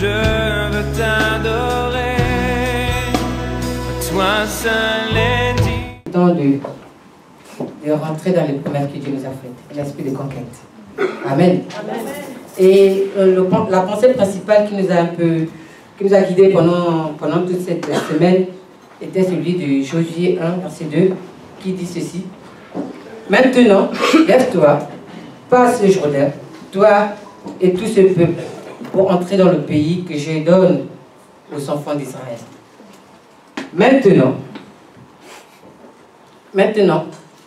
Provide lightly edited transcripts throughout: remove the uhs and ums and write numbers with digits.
je veux t'adorer. Toi seul est digne. Temps de rentrer dans les promesses que Dieu nous a faites, l'esprit de conquête. Amen. Amen. Et la pensée principale qui nous a guidés pendant toute cette semaine était celui de Josué 1, verset 2, qui dit ceci. Maintenant, lève-toi, passe le Jourdain, toi et tout ce peuple, pour entrer dans le pays que je donne aux enfants d'Israël. Maintenant,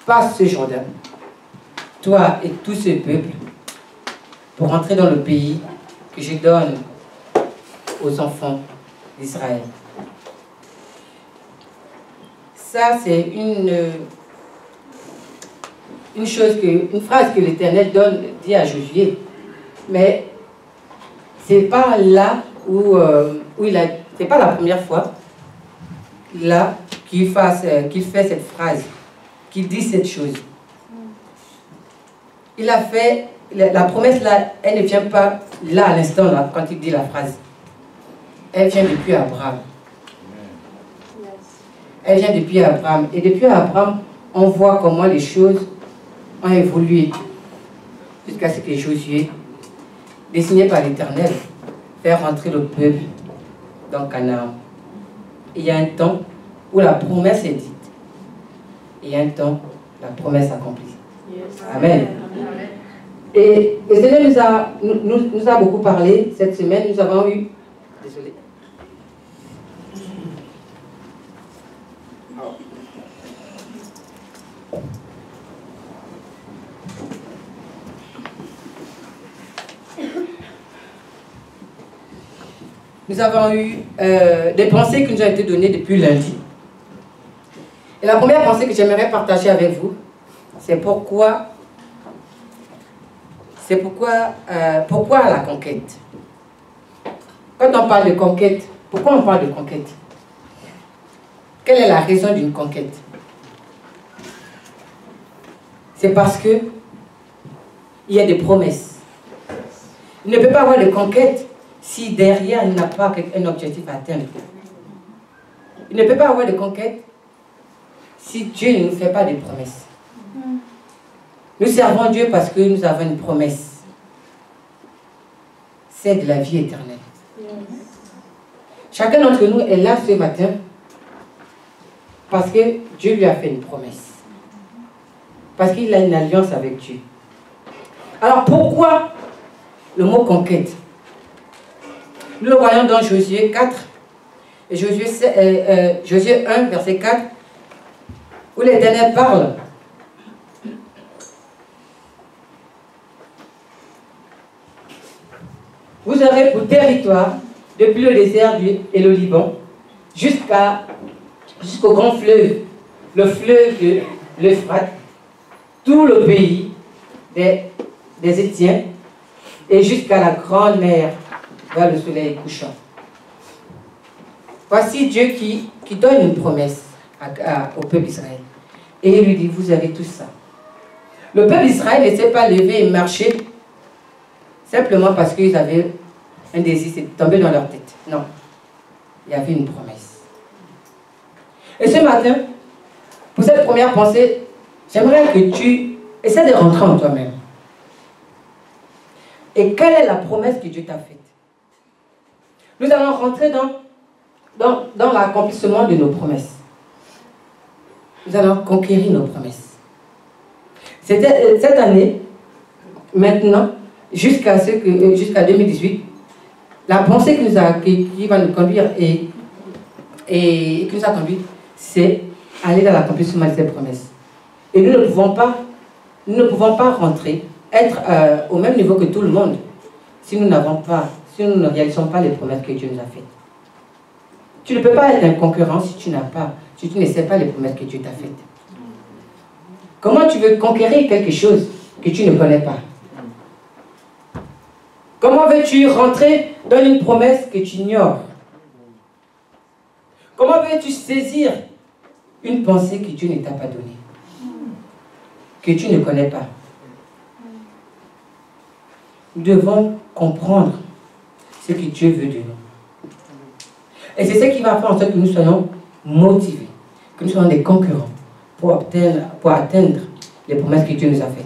passe ce Jourdain, toi et tout ce peuple, pour entrer dans le pays que je donne aux enfants d'Israël. Ça, c'est une phrase que l'Éternel dit à Josué. Mais c'est pas là c'est pas la première fois là qu'il fait cette phrase, qu'il dit cette chose. Il a fait la promesse là, elle ne vient pas là à l'instant là quand il dit la phrase. Elle vient depuis Abraham. Elle vient depuis Abraham. Et depuis Abraham, on voit comment les choses ont évolué jusqu'à ce que Josué, désigné par l'Éternel, fait rentrer le peuple dans Canaan. Il y a un temps où la promesse est dite. Et il y a un temps où la promesse accomplie. Yes. Amen. Amen. Et le Seigneur nous a beaucoup parlé cette semaine. Nous avons eu... Désolé. Nous avons eu des pensées qui nous ont été données depuis lundi. Et la première pensée que j'aimerais partager avec vous, c'est pourquoi la conquête. Quand on parle de conquête, pourquoi on parle de conquête? Quelle est la raison d'une conquête? C'est parce que il y a des promesses. Il ne peut pas avoir de conquête si derrière il n'a pas un objectif à atteindre. Il ne peut pas avoir de conquête si Dieu ne nous fait pas de promesses. Nous servons Dieu parce que nous avons une promesse. C'est de la vie éternelle. Chacun d'entre nous est là ce matin parce que Dieu lui a fait une promesse. Parce qu'il a une alliance avec Dieu. Alors pourquoi le mot conquête? Nous le voyons dans Josué 4, et Josué 1, verset 4, où l'Éternel parle. Vous aurez pour territoire, depuis le désert et le Liban, jusqu'au grand fleuve, le fleuve de l'Euphrate, tout le pays des Hétiens, et jusqu'à la grande mer, vers le soleil couchant. Voici Dieu qui donne une promesse au peuple d'Israël. Et il lui dit, vous avez tout ça. Le peuple d'Israël ne s'est pas levé et marché simplement parce qu'ils avaient un désir, c'est tombé dans leur tête. Non. Il y avait une promesse. Et ce matin, pour cette première pensée, j'aimerais que tu essaies de rentrer en toi-même. Et quelle est la promesse que Dieu t'a faite? Nous allons rentrer dans l'accomplissement de nos promesses. Nous allons conquérir nos promesses. Cette année, maintenant, jusqu'à 2018, la pensée qui va nous conduire et qui nous a conduit, c'est aller dans l'accomplissement de ces promesses. Et nous ne pouvons pas rentrer, être au même niveau que tout le monde, si nous ne réalisons pas les promesses que Dieu nous a faites. Tu ne peux pas être un concurrent si tu ne sais pas les promesses que Dieu t'a faites. Comment tu veux conquérir quelque chose que tu ne connais pas? Comment veux-tu rentrer dans une promesse que tu ignores? Comment veux-tu saisir une pensée que Dieu ne t'a pas donnée, que tu ne connais pas? Nous devons comprendre ce que Dieu veut de nous. Et c'est ce qui va faire en sorte que nous soyons motivés, que nous soyons des concurrents pour atteindre les promesses que Dieu nous a faites.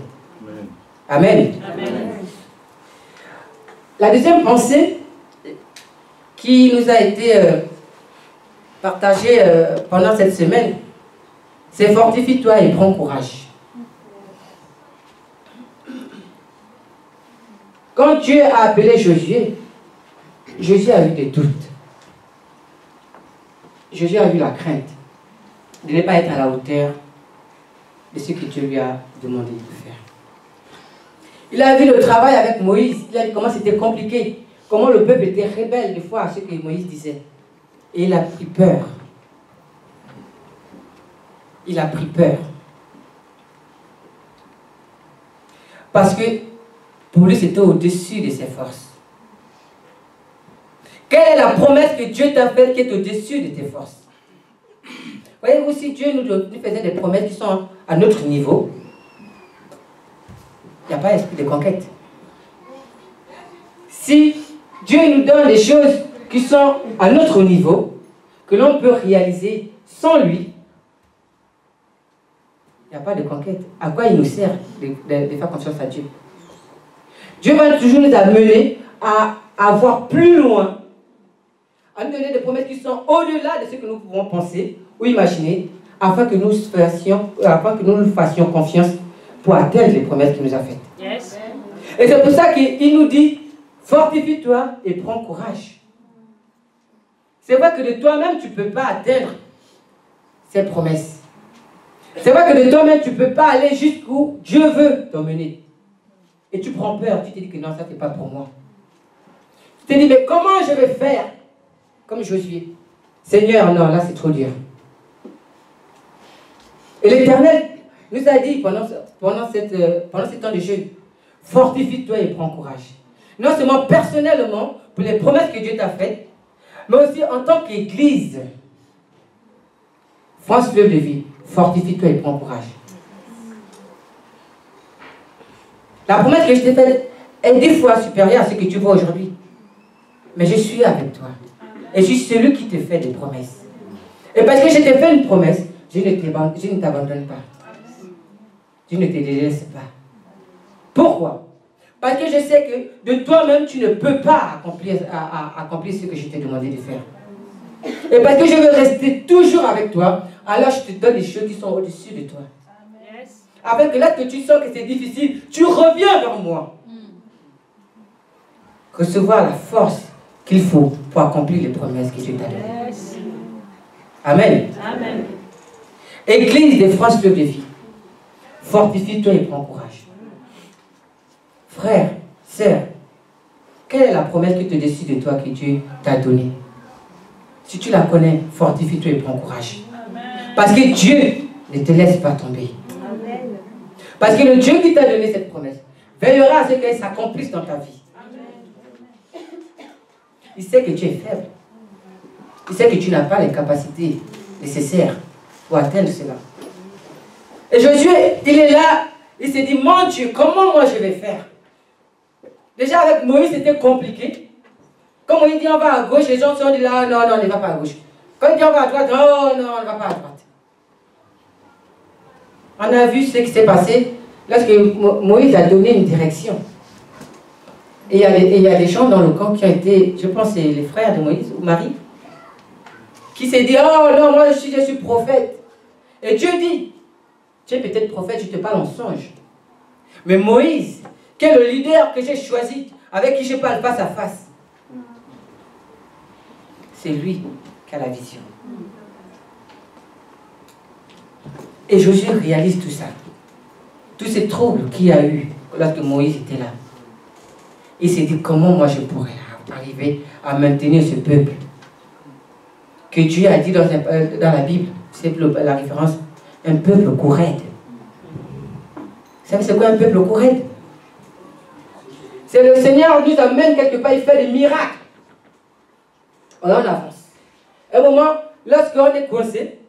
Amen. Amen. La deuxième pensée qui nous a été partagée pendant cette semaine, c'est fortifie-toi et prends courage. Quand Dieu a appelé Josué, Josué a eu des doutes. Josué a eu la crainte de ne pas être à la hauteur de ce que Dieu lui a demandé de faire. Il a vu le travail avec Moïse, il a vu comment c'était compliqué, comment le peuple était rebelle des fois à ce que Moïse disait. Et il a pris peur. Il a pris peur. Parce que pour lui, c'était au-dessus de ses forces. Quelle est la promesse que Dieu t'a faite qui est au-dessus de tes forces? Voyez-vous, si Dieu nous faisait des promesses qui sont à notre niveau, il n'y a pas d'esprit de conquête. Si Dieu nous donne des choses qui sont à notre niveau, que l'on peut réaliser sans lui, il n'y a pas de conquête. À quoi il nous sert de faire confiance à Dieu? Dieu va toujours nous amener à avoir plus loin, à nous donner des promesses qui sont au-delà de ce que nous pouvons penser ou imaginer, afin que nous fassions confiance pour atteindre les promesses qu'il nous a faites. Yes. Et c'est pour ça qu'il nous dit, fortifie-toi et prends courage. C'est vrai que de toi-même, tu ne peux pas atteindre ces promesses. C'est vrai que de toi-même, tu ne peux pas aller jusqu'où Dieu veut t'emmener. Et tu prends peur, tu te dis que non, ça n'est pas pour moi. Tu te dis, mais comment je vais faire? Comme Josué. Seigneur, non, là c'est trop dur. Et l'Éternel nous a dit pendant ces temps de jeûne, fortifie-toi et prends courage. Non seulement personnellement, pour les promesses que Dieu t'a faites, mais aussi en tant qu'Église. France Fleuve de Vie, fortifie-toi et prends courage. La promesse que je t'ai faite est 10 fois supérieure à ce que tu vois aujourd'hui. Mais je suis avec toi. Et je suis celui qui te fait des promesses. Et parce que je t'ai fait une promesse, je ne t'abandonne pas. Je ne te délaisse pas. Pourquoi? Parce que je sais que de toi-même, tu ne peux pas accomplir ce que je t'ai demandé de faire. Et parce que je veux rester toujours avec toi, alors je te donne des choses qui sont au-dessus de toi. Afin que là que tu sens que c'est difficile, tu reviens vers moi. Recevoir la force qu'il faut pour accomplir les promesses que Dieu t'a données. Amen. Amen. Église de France Fleuve de Vie, fortifie-toi et prends courage. Frère, sœur, quelle est la promesse qui te décide de toi que Dieu t'a donnée? Si tu la connais, fortifie-toi et prends courage. Parce que Dieu ne te laisse pas tomber. Parce que le Dieu qui t'a donné cette promesse veillera à ce qu'elle s'accomplisse dans ta vie. Il sait que tu es faible. Il sait que tu n'as pas les capacités nécessaires pour atteindre cela. Et Josué, il est là, il s'est dit, mon Dieu, comment moi je vais faire? Déjà avec Moïse, c'était compliqué. Quand Moïse dit on va à gauche, les gens sont dit là, non, non, on ne va pas à gauche. Quand il dit on va à droite, oh non, on ne va pas à droite. On a vu ce qui s'est passé lorsque Moïse a donné une direction. Et il y a des gens dans le camp qui ont été, je pense c'est les frères de Moïse ou Marie, qui s'est dit, oh non, moi je suis prophète. Et Dieu dit, tu es peut-être prophète, je te parle en songe. Mais Moïse, qui est le leader que j'ai choisi, avec qui je parle face à face, c'est lui qui a la vision. Et Josué réalise tout ça. Tous ces troubles qu'il y a eu lorsque Moïse était là. Il s'est dit, comment moi je pourrais arriver à maintenir ce peuple que Dieu a dit dans la Bible, c'est la référence, un peuple courraide. Vous savez c'est quoi un peuple courraide? C'est le Seigneur nous amène quelque part, il fait des miracles. On en avance. À un moment, lorsqu'on est coincé,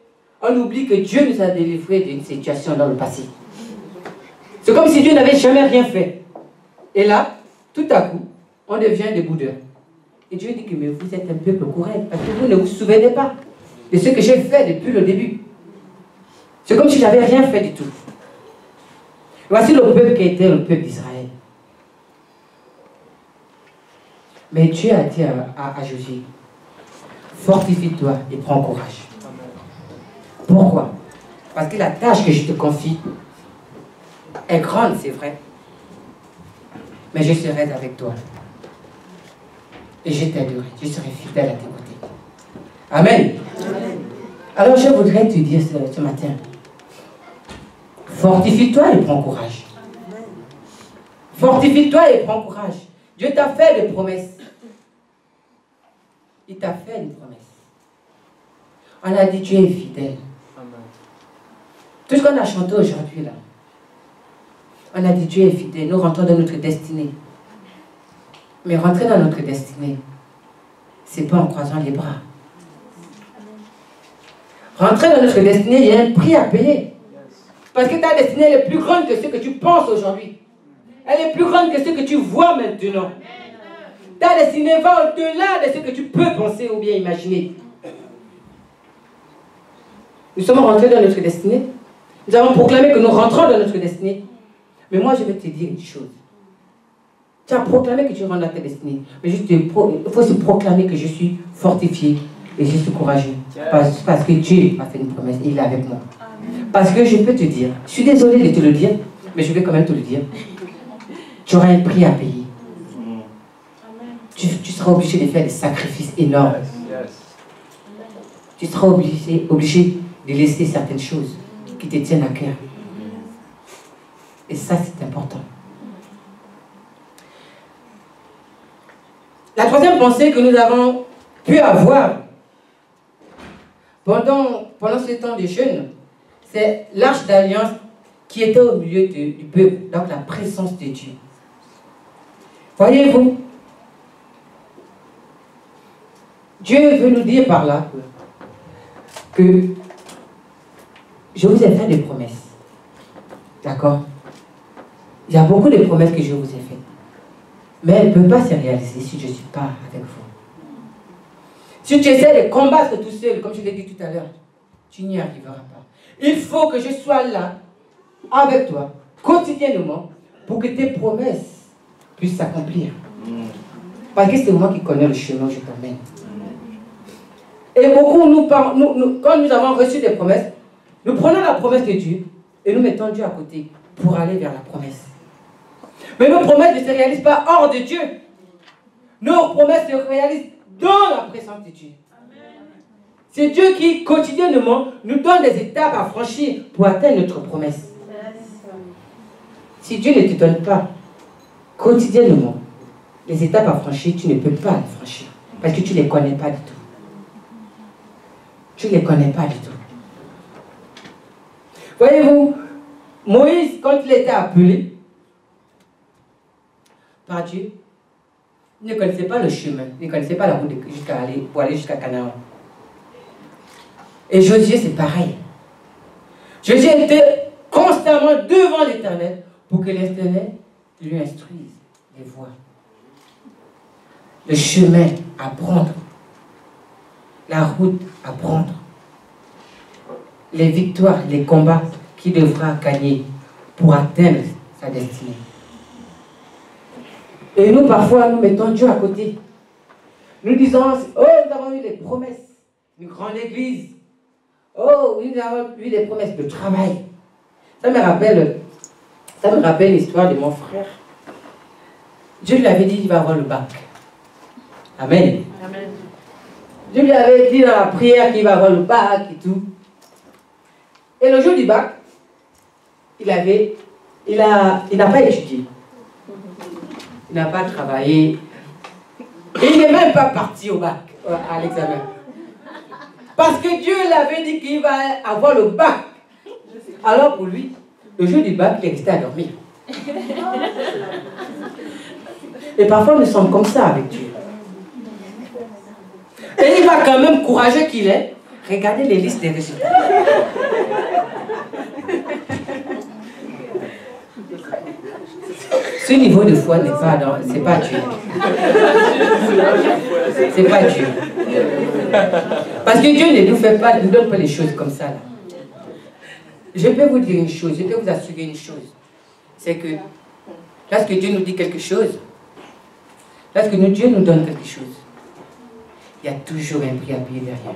on oublie que Dieu nous a délivrés d'une situation dans le passé. C'est comme si Dieu n'avait jamais rien fait. Et là, tout à coup, on devient des boudeurs. Et Dieu dit que mais vous êtes un peuple correct, parce que vous ne vous souvenez pas de ce que j'ai fait depuis le début. C'est comme si je n'avais rien fait du tout. Voici le peuple qui était le peuple d'Israël. Mais Dieu a dit à Josué, fortifie-toi et prends courage. Pourquoi? Parce que la tâche que je te confie est grande, c'est vrai. Mais je serai avec toi. Et je t'aiderai. Je serai fidèle à tes côtés. Amen. Amen. Alors je voudrais te dire ce matin, fortifie-toi et prends courage. Fortifie-toi et prends courage. Dieu t'a fait des promesses. Il t'a fait une promesse. On a dit Dieu est fidèle. Amen. Tout ce qu'on a chanté aujourd'hui là, on a dit Dieu est fidèle. Nous rentrons dans notre destinée. Mais rentrer dans notre destinée, c'est pas en croisant les bras. Rentrer dans notre destinée, il y a un prix à payer. Parce que ta destinée elle est plus grande que ce que tu penses aujourd'hui. Elle est plus grande que ce que tu vois maintenant. Ta destinée va au-delà de ce que tu peux penser ou bien imaginer. Nous sommes rentrés dans notre destinée. Nous avons proclamé que nous rentrons dans notre destinée. Mais moi, je vais te dire une chose. Tu as proclamé que tu rentres dans ta destinée. Mais il faut se proclamer que je suis fortifié et je suis courageux. Parce que Dieu m'a fait une promesse et il est avec moi. Parce que je peux te dire, je suis désolée de te le dire, mais je vais quand même te le dire. Tu auras un prix à payer. Tu seras obligé de faire des sacrifices énormes. Tu seras obligé de laisser certaines choses qui te tiennent à cœur. Et ça, c'est important. La troisième pensée que nous avons pu avoir pendant ce temps de jeûne, c'est l'arche d'alliance qui était au milieu du peuple, donc la présence de Dieu. Voyez-vous, Dieu veut nous dire par là que je vous ai fait des promesses. D'accord? Il y a beaucoup de promesses que je vous ai faites. Mais elles ne peuvent pas se réaliser si je ne suis pas avec vous. Si tu essaies de combattre tout seul, comme je l'ai dit tout à l'heure, tu n'y arriveras pas. Il faut que je sois là, avec toi, quotidiennement, pour que tes promesses puissent s'accomplir. Parce que c'est moi qui connais le chemin où je t'emmène. Et beaucoup, quand nous avons reçu des promesses, nous prenons la promesse de Dieu et nous mettons Dieu à côté pour aller vers la promesse. Mais nos promesses ne se réalisent pas hors de Dieu. Nos promesses se réalisent dans la présence de Dieu. C'est Dieu qui, quotidiennement, nous donne des étapes à franchir pour atteindre notre promesse. Si Dieu ne te donne pas, quotidiennement, les étapes à franchir, tu ne peux pas les franchir. Parce que tu ne les connais pas du tout. Tu ne les connais pas du tout. Voyez-vous, Moïse, quand il était appelé par Dieu, il ne connaissait pas le chemin, il ne connaissait pas la route pour aller jusqu'à Canaan. Et Josué, c'est pareil. Josué était constamment devant l'Éternel pour que l'Éternel lui instruise les voies. Le chemin à prendre. La route à prendre. Les victoires, les combats qu'il devra gagner pour atteindre sa destinée. Et nous, parfois, nous mettons Dieu à côté. Nous disons, oh, nous avons eu des promesses, une grande église. Oh, oui, nous avons eu des promesses de travail. Ça me rappelle l'histoire de mon frère. Dieu lui avait dit qu'il va avoir le bac. Amen. Amen. Dieu lui avait dit dans la prière qu'il va avoir le bac et tout. Et le jour du bac, il n'a pas étudié. Il n'a pas travaillé. Et il n'est même pas parti au bac, à l'examen. Parce que Dieu l'avait dit qu'il va avoir le bac. Alors pour lui, le jour du bac, il est resté à dormir. Et parfois, nous sommes comme ça avec Dieu. Et il va quand même, courageux qu'il est, regarder les listes des résultats. Ce niveau de foi n'est pas dans... C'est pas Dieu. C'est pas Dieu. Parce que Dieu ne nous fait pas, ne nous donne pas les choses comme ça. Là. Je peux vous dire une chose, je peux vous assurer une chose. C'est que lorsque Dieu nous dit quelque chose, lorsque Dieu nous donne quelque chose, il y a toujours un prix à payer derrière.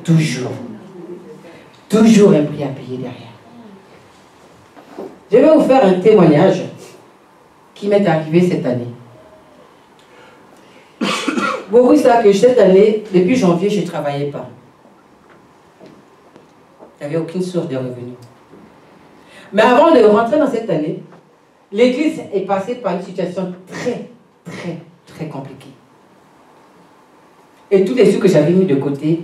Toujours. Toujours un prix à payer derrière. Je vais vous faire un témoignage qui m'est arrivé cette année. Vous savez que cette année, depuis janvier, je ne travaillais pas. Il n'y avait aucune source de revenus. Mais avant de rentrer dans cette année, l'Église est passée par une situation très compliquée. Et tous les sous que j'avais mis de côté,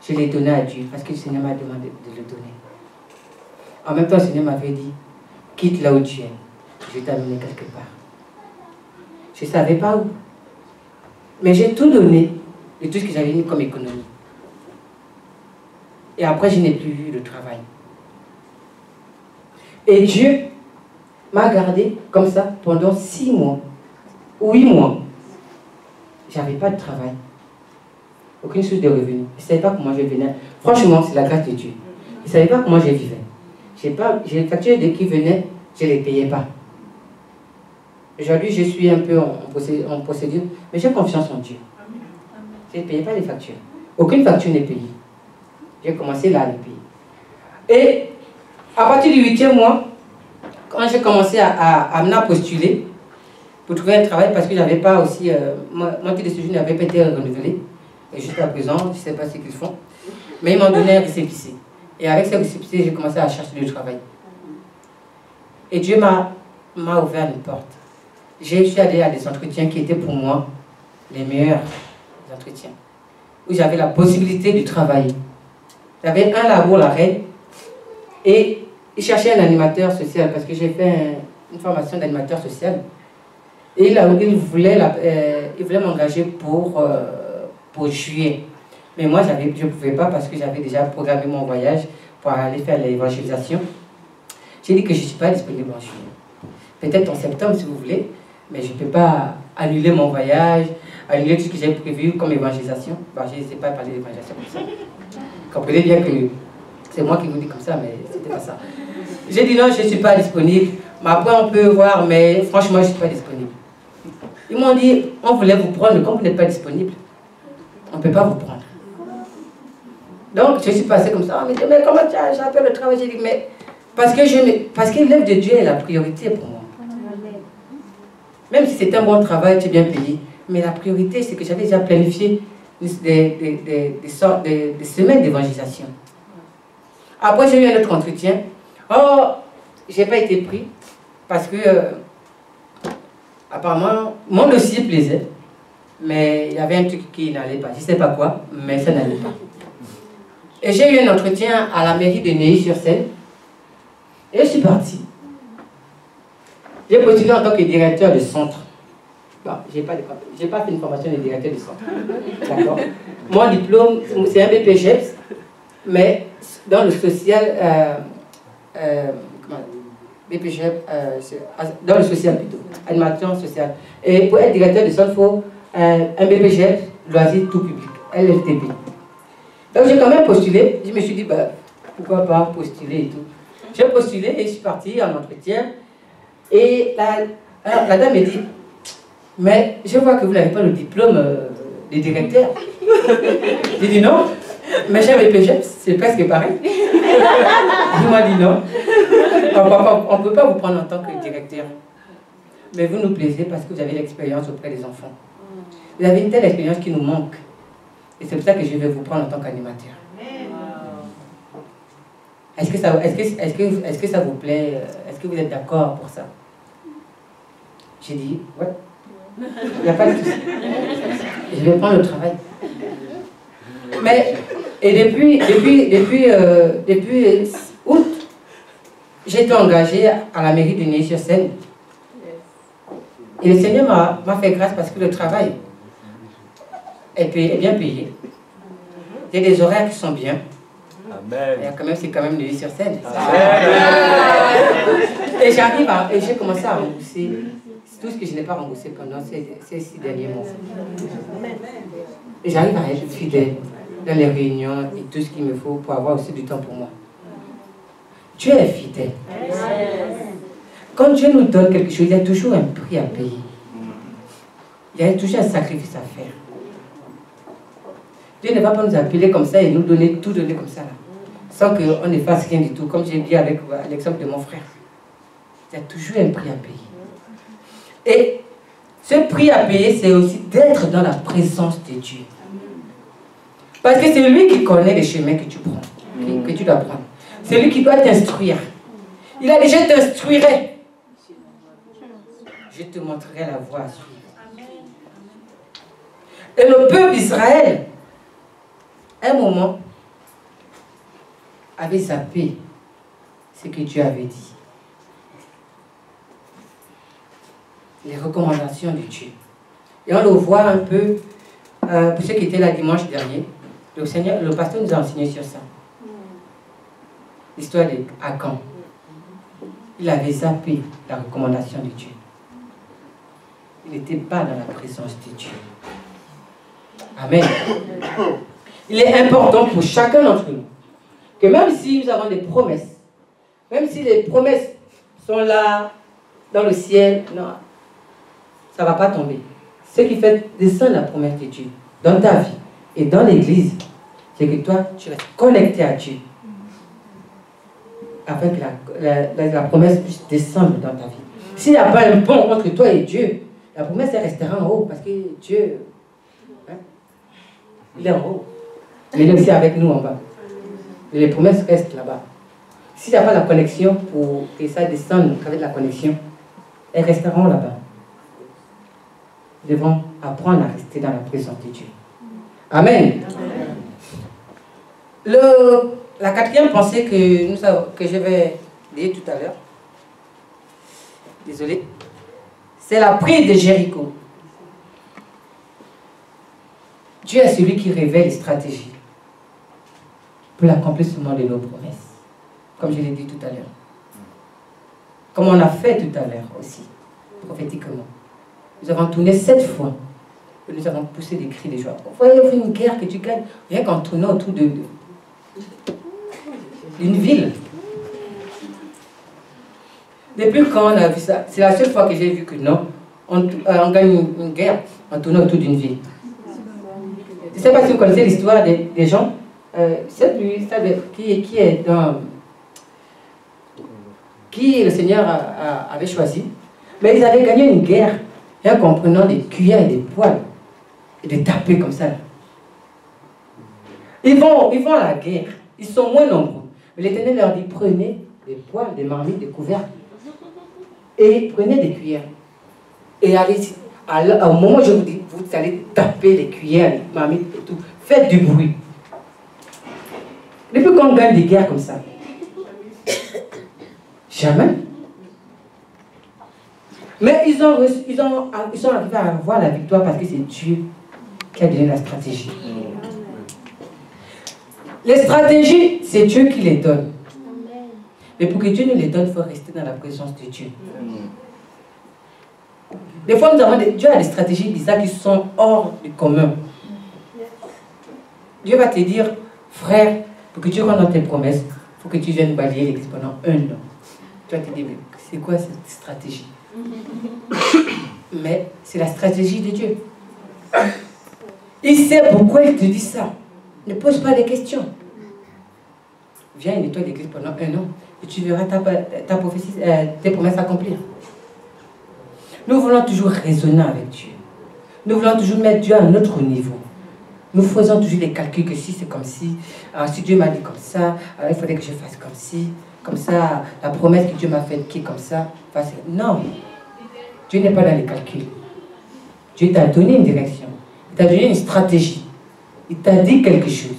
je les donnais à Dieu parce que le Seigneur m'a demandé de le donner. En même temps, le Seigneur m'avait dit, quitte là où tu es, je vais t'amener quelque part. Je ne savais pas où. Mais j'ai tout donné de tout ce que j'avais mis comme économie. Et après, je n'ai plus vu de travail. Et Dieu m'a gardé comme ça pendant 6 mois, 8 mois. Je n'avais pas de travail. Aucune source de revenus. Je ne savais pas comment je venais. Franchement, c'est la grâce de Dieu. Je ne savais pas comment je vivais. J'ai les factures de qui venaient, je ne les payais pas. Aujourd'hui, je suis un peu en procédure, mais j'ai confiance en Dieu. Je ne payais pas les factures. Aucune facture n'est payée. J'ai commencé là à les payer. Et à partir du 8e mois, quand j'ai commencé à postuler pour trouver un travail, parce que je n'avais pas aussi... mon titre de séjour n'avait pas été renouvelé. Et jusqu'à présent, je ne sais pas ce qu'ils font. Mais ils m'ont donné un récépissé. Et avec ce récépissé, j'ai commencé à chercher du travail. Et Dieu m'a ouvert une porte. J'ai suis allé à des entretiens qui étaient pour moi les meilleurs entretiens. Où j'avais la possibilité de travailler. J'avais un labo, la Reine, et il cherchait un animateur social, parce que j'ai fait une formation d'animateur social. Et il voulait m'engager pour juillet. Mais moi, je ne pouvais pas parce que j'avais déjà programmé mon voyage pour aller faire l'évangélisation. J'ai dit que je ne suis pas disponible en juillet. Peut-être en septembre si vous voulez, mais je ne peux pas annuler mon voyage, annuler tout ce que j'ai prévu comme évangélisation. Bon, je ne sais pas parler d'évangélisation comme ça. Vous comprenez bien que c'est moi qui vous dis comme ça, mais ce n'était pas ça. J'ai dit non, je ne suis pas disponible. Mais après, on peut voir, mais franchement, je ne suis pas disponible. Ils m'ont dit, on voulait vous prendre, mais comme vous n'êtes pas disponible, on ne peut pas vous prendre. Donc, je suis passée comme ça. Mais comment j'appelle le travail? J'ai dit, mais parce que l'œuvre de Dieu est la priorité pour moi. Même si c'est un bon travail, tu es bien payé. Mais la priorité, c'est que j'avais déjà planifié des semaines d'évangélisation. Après, j'ai eu un autre entretien. Oh, je n'ai pas été pris parce que, apparemment, mon dossier plaisait. Mais il y avait un truc qui n'allait pas. Je ne sais pas quoi, mais ça n'allait pas. Et j'ai eu un entretien à la mairie de Neuilly-sur-Seine. Et je suis partie. J'ai postulé en tant que directeur de centre. Bon, je n'ai pas fait une formation de directeur de centre. D'accord. Mon diplôme, c'est un BPGEPS, mais dans le social, dans le social plutôt, animation sociale. Et pour être directeur de centre, il faut un BPGEPS, loisir tout public, LFTP. Donc j'ai quand même postulé, je me suis dit, bah, pourquoi pas postuler et tout. J'ai postulé et je suis partie en entretien. Et la dame me dit, mais je vois que vous n'avez pas le diplôme de directeur. J'ai dit non, mais j'ai un BPGEPS, c'est presque pareil. Il m'a dit non, on ne peut pas vous prendre en tant que directeur. Mais vous nous plaisez parce que vous avez l'expérience auprès des enfants. Vous avez une telle expérience qui nous manque. Et c'est pour ça que je vais vous prendre en tant qu'animateur. Est-ce que ça vous plaît? Est-ce que vous êtes d'accord pour ça? J'ai dit, ouais. Il n'y a pas de souci. Je vais prendre le travail. Mais, et depuis août, j'ai été engagée à la mairie de Neuilly-sur-Seine. Et le Seigneur m'a fait grâce parce que le travail est bien payé. Il y a des horaires qui sont bien. Amen. C'est quand même Neuilly-sur-Seine. Et j'ai commencé à rembourser tout ce que je n'ai pas remboursé pendant ces 6 derniers mois. Et j'arrive à être fidèle dans les réunions et tout ce qu'il me faut pour avoir aussi du temps pour moi. Dieu est fidèle. Quand Dieu nous donne quelque chose, il y a toujours un prix à payer. Il y a toujours un sacrifice à faire. Dieu ne va pas nous appeler comme ça et nous donner tout donner comme ça, là, sans qu'on ne fasse rien du tout, comme j'ai dit avec l'exemple de mon frère. Il y a toujours un prix à payer. Et ce prix à payer, c'est aussi d'être dans la présence de Dieu. Parce que c'est lui qui connaît les chemins que tu prends, que tu dois prendre. C'est lui qui doit t'instruire. Il a dit, je t'instruirai. Je te montrerai la voie à suivre. Et le peuple d'Israël, à un moment, avait zappé ce que Dieu avait dit. Les recommandations de Dieu. Et on le voit un peu, pour ceux qui étaient là dimanche dernier, le pasteur nous a enseigné sur ça. L'histoire d'Akan. Il avait zappé la recommandation de Dieu. Il n'était pas dans la présence de Dieu. Amen. Il est important pour chacun d'entre nous que même si nous avons des promesses, même si les promesses sont là, dans le ciel, non, ça ne va pas tomber. Ce qui fait descendre la promesse de Dieu dans ta vie et dans l'église, c'est que toi, tu restes connecté à Dieu. Afin que la promesse puisse descendre dans ta vie. S'il n'y a pas un pont entre toi et Dieu, la promesse elle restera en haut parce que Dieu, hein, il est en haut. Mais il est aussi avec nous en bas. Et les promesses restent là-bas. S'il n'y a pas la connexion pour que ça descende avec la connexion, elles resteront là-bas. Nous devons apprendre à rester dans la présence de Dieu. Amen. La quatrième pensée que je vais dire tout à l'heure, désolé, c'est la prière de Jéricho. Dieu est celui qui révèle les stratégies pour l'accomplissement de nos promesses, comme je l'ai dit tout à l'heure. Comme on a fait tout à l'heure aussi, prophétiquement. Nous avons tourné 7 fois et nous avons poussé des cris de joie. Vous voyez une guerre que tu gagnes rien qu'en tournant autour d'une ville. Depuis quand on a vu ça? C'est la seule fois que j'ai vu que non, on gagne une guerre en tournant autour d'une ville. Je ne sais pas si vous connaissez l'histoire des gens. C'est lui, qui le Seigneur avait choisi. Mais ils avaient gagné une guerre rien qu'en prenant des cuillères et des poêles et de taper comme ça. Ils vont à la guerre. Ils sont moins nombreux. Mais l'Éternel leur dit, prenez des poêles, des marmites, des couverts et prenez des cuillères. Et allez, au moment où je vous dis, vous allez taper les cuillères, les marmites et tout. Faites du bruit. Depuis qu'on gagne des guerres comme ça, jamais. Mais ils sont arrivés à avoir la victoire parce que c'est Dieu qui a donné la stratégie. Les stratégies, c'est Dieu qui les donne. Mais pour que Dieu nous les donne, il faut rester dans la présence de Dieu. Des fois, Dieu a des stratégies bizarres qui sont hors du commun. Dieu va te dire, frère, pour que tu rentres dans tes promesses, il faut que tu viennes balayer l'église pendant 1 an. Tu vas te dire, mais c'est quoi cette stratégie? Mais c'est la stratégie de Dieu. Il sait pourquoi il te dit ça. Ne pose pas de questions. Viens et nettoie l'église pendant 1 an et tu verras ta prophétie, tes promesses accomplir. Nous voulons toujours raisonner avec Dieu. Nous voulons toujours mettre Dieu à notre niveau. Nous faisons toujours les calculs que si c'est comme si, si Dieu m'a dit comme ça, il faudrait que je fasse comme si, comme ça, la promesse que Dieu m'a faite qui est comme ça. Non, Dieu n'est pas dans les calculs. Dieu t'a donné une direction, il t'a donné une stratégie, il t'a dit quelque chose.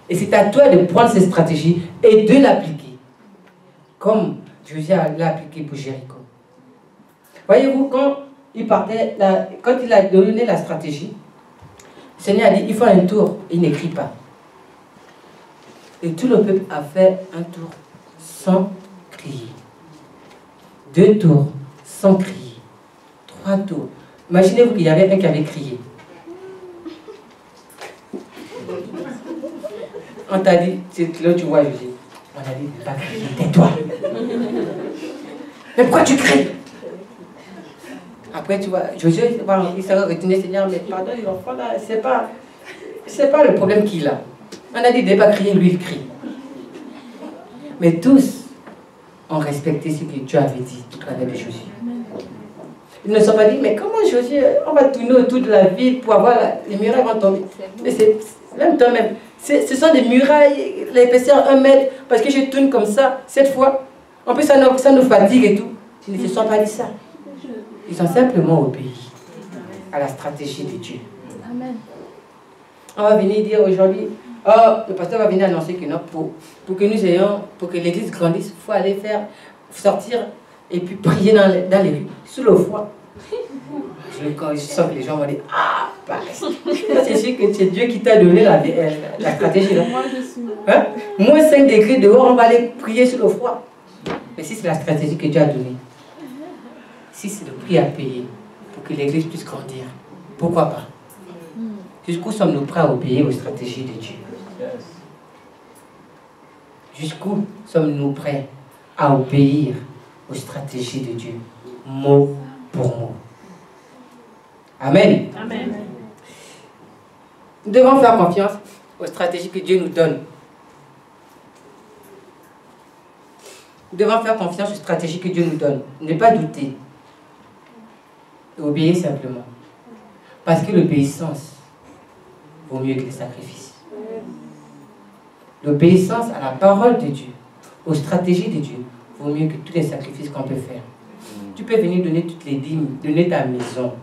Et c'est à toi de prendre cette stratégie et de l'appliquer. Comme Josué l'a appliqué pour Jéricho. Voyez-vous, quand il a donné la stratégie, le Seigneur a dit, il faut un tour, il n'écrit pas. Et tout le peuple a fait un tour sans crier. 2 tours sans crier. 3 tours. Imaginez-vous qu'il y avait un qui avait crié. On t'a dit, là tu vois, Josué, on a dit, pas crier, tais-toi. Mais pourquoi tu cries? Après, tu vois, Josué, il s'est retourné, Seigneur, mais pardon, l'enfant là, c'est pas le problème qu'il a. On a dit de ne pas crier, lui il crie. Mais tous ont respecté ce que Dieu avait dit au travers de Josué. Ils ne se sont pas dit, mais comment Josué, on va tourner autour de la ville pour avoir les murailles vont tomber. Mais c'est même toi-même. Ce sont des murailles, l'épaisseur 1 mètre, parce que je tourne comme ça, 7 fois. En plus, ça nous fatigue et tout. Ils ne se sont pas dit ça. Ils ont simplement obéi à la stratégie de Dieu. Amen. On va venir dire aujourd'hui, oh, le pasteur va venir annoncer que non, pour que nous ayons, pour que l'église grandisse, il faut aller sortir et puis prier dans les rues, sous le froid. Quand je sens que les gens vont dire, ah, bah, c'est sûr que c'est Dieu qui t'a donné la stratégie. Là. Hein? Moins 5 degrés dehors, on va aller prier sous le froid. Mais si c'est la stratégie que Dieu a donnée, si c'est le prix à payer pour que l'église puisse grandir, pourquoi pas? Jusqu'où sommes-nous prêts à obéir aux stratégies de Dieu? Jusqu'où sommes-nous prêts à obéir aux stratégies de Dieu, mot pour mot? Amen. Amen. Nous devons faire confiance aux stratégies que Dieu nous donne. Nous devons faire confiance aux stratégies que Dieu nous donne. Ne pas douter. Obéir simplement. Parce que l'obéissance vaut mieux que le sacrifice. L'obéissance à la parole de Dieu, aux stratégies de Dieu, vaut mieux que tous les sacrifices qu'on peut faire. Tu peux venir donner toutes les dîmes, donner ta maison.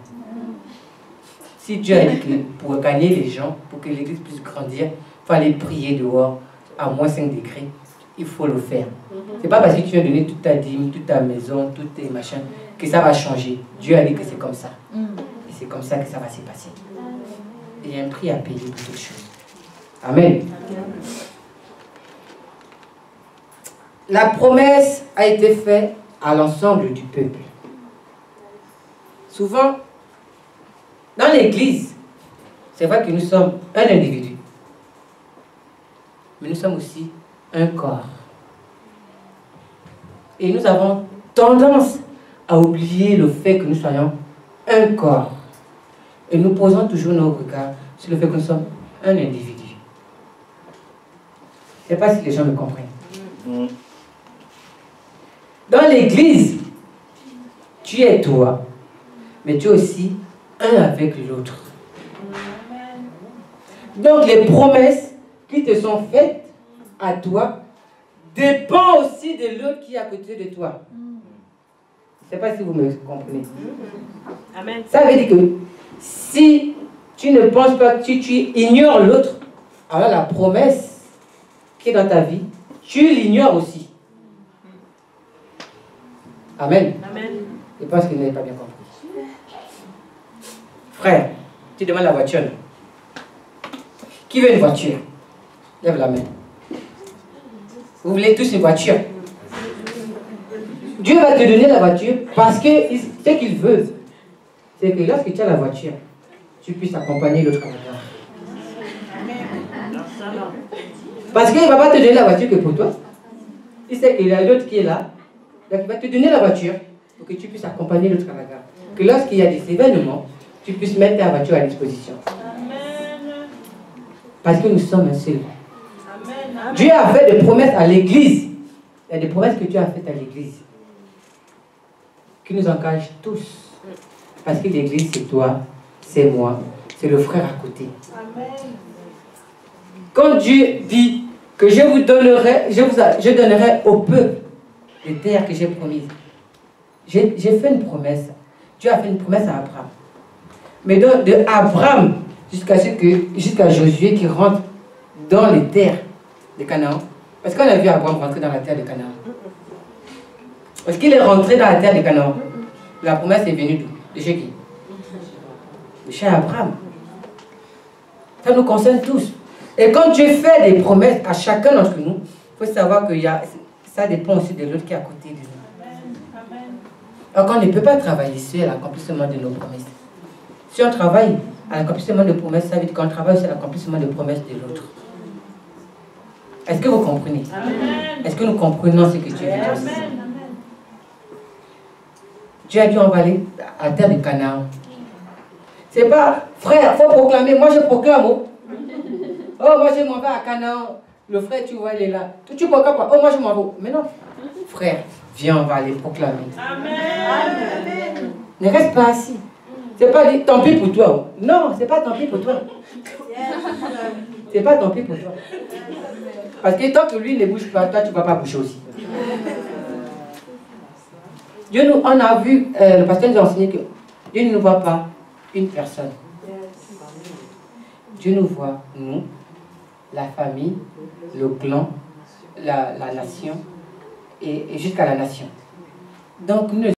Si Dieu a dit que pour gagner les gens, pour que l'église puisse grandir, il faut aller prier dehors à moins 5 degrés. Il faut le faire. Ce n'est pas parce que tu as donné toute ta dîme, toute ta maison, tous tes machins, que ça va changer. Dieu a dit que c'est comme ça. Et c'est comme ça que ça va se passer. Et il y a un prix à payer pour toutes choses. Amen. La promesse a été faite à l'ensemble du peuple. Souvent, dans l'église, c'est vrai que nous sommes un individu. Mais nous sommes aussi un corps. Et nous avons tendance à oublier le fait que nous soyons un corps. Et nous posons toujours nos regards sur le fait que nous sommes un individu. Je ne sais pas si les gens me comprennent. Dans l'église, tu es toi, mais tu es aussi un avec l'autre. Donc les promesses qui te sont faites à toi dépendent aussi de l'autre qui est à côté de toi. Je ne sais pas si vous me comprenez. Amen. Ça veut dire que si tu ne penses pas que tu ignores l'autre, alors la promesse qui est dans ta vie, tu l'ignores aussi. Amen. Amen. Je pense que vous n'avez pas bien compris. Frère, tu demandes la voiture. Qui veut une voiture? Lève la main. Vous voulez tous une voiture? Dieu va te donner la voiture parce que ce qu'il veut, c'est que lorsque tu as la voiture, tu puisses accompagner l'autre avec toi. Parce qu'il ne va pas te donner la voiture que pour toi. Il sait qu'il y a l'autre qui est là. Donc il va te donner la voiture pour que tu puisses accompagner l'autre avec toi. Que lorsqu'il y a des événements, tu puisses mettre ta voiture à disposition. Parce que nous sommes un seul. Amen. Dieu a fait des promesses à l'église. Il y a des promesses que Dieu a faites à l'église qui nous engagent tous. Parce que l'église, c'est toi, c'est moi, c'est le frère à côté. Amen. Quand Dieu dit que je vous donnerai, je donnerai au peuple les terres que j'ai promises. J'ai fait une promesse. Dieu a fait une promesse à Abraham. Mais de Abraham jusqu'à Josué qui rentre dans les terres de Canaan. Parce qu'on a vu Abraham rentrer dans la terre de Canaan. Parce qu'il est rentré dans la terre de Canaan. La promesse est venue d'où? De chez qui? De chez Abraham. Ça nous concerne tous. Et quand Dieu fait des promesses à chacun d'entre nous, il faut savoir que ça dépend aussi de l'autre qui est à côté de nous. Donc on ne peut pas travailler sur l'accomplissement de nos promesses. Si on travaille à l'accomplissement de promesses, ça veut dire qu'on travaille sur l'accomplissement de promesses de l'autre. Est-ce que vous comprenez? Est-ce que nous comprenons ce que Dieu veut dire? Dieu a dit on va aller à la terre de Canaan. C'est pas, frère, il faut proclamer. Moi je proclame. Oh, moi je m'en vais à Canaan. Le frère, tu vois, il est là. Tu proclames quoi? Oh, moi je m'en vais. Mais non, frère, viens, on va aller proclamer. Amen. Ne reste pas assis. C'est pas dit tant pis pour toi. Non, c'est pas tant pis pour toi. C'est pas tant pis pour toi. Parce que tant que lui ne bouge pas, toi tu ne vas pas bouger aussi. Dieu nous, on a vu, le pasteur nous a enseigné que Dieu ne nous voit pas une personne. Dieu nous voit, nous, la famille, le clan, la nation et jusqu'à la nation. Donc nous